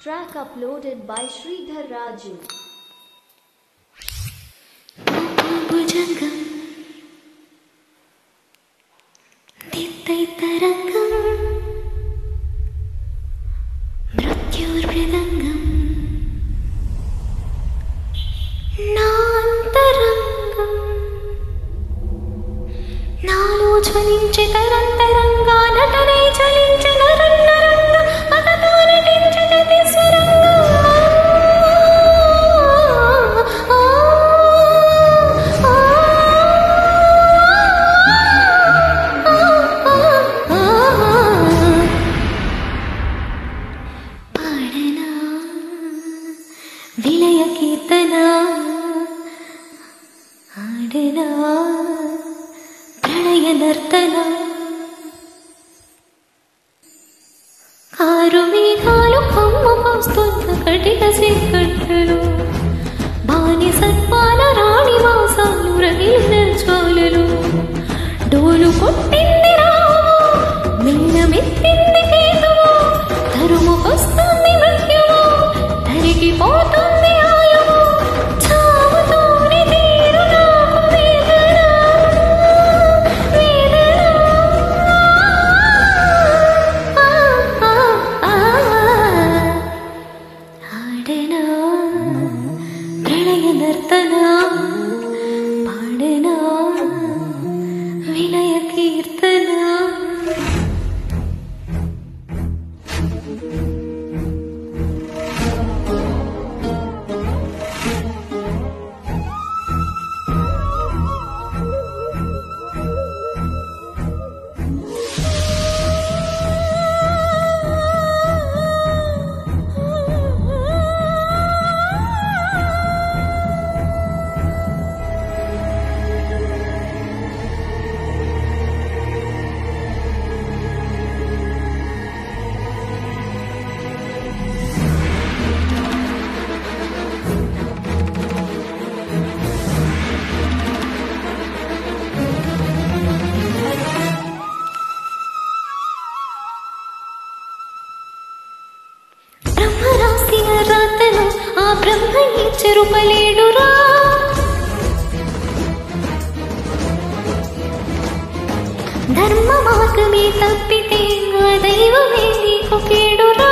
Track uploaded by Sridhar Raju. Bhujangam Dittai Tarangam Mrityur Mridangam Nantarangam Nalo Jvalinche Tarantaranga Natane Chalinche Narannaranga Atato Natinche Tatiswaranga విలయ Keerthana ఆడనా Pralaya నర్తన car మేఘాలు కమ్ము కాస్తున్న కటిక సిగ్గట్టలు బాని సత్పాల రాణి వాసాలు రగిలిన జ్వాలలు డోలు కొట్టింది రావు మీనమెత్తింది కేతువు తరుముకొస్తుంది మృత్యువు తరిగిపోతుంది ఆయువు చావుతోనే తీరు నాకు వేదన ఆడనా ప్రళయ నర్తన పాడనా విలయ కీర్తన ఆ బ్రహ్మ చెరుపలేడురా ధర్మ మార్గమే తప్పితే ఆ దైవమే నీకు కేడురా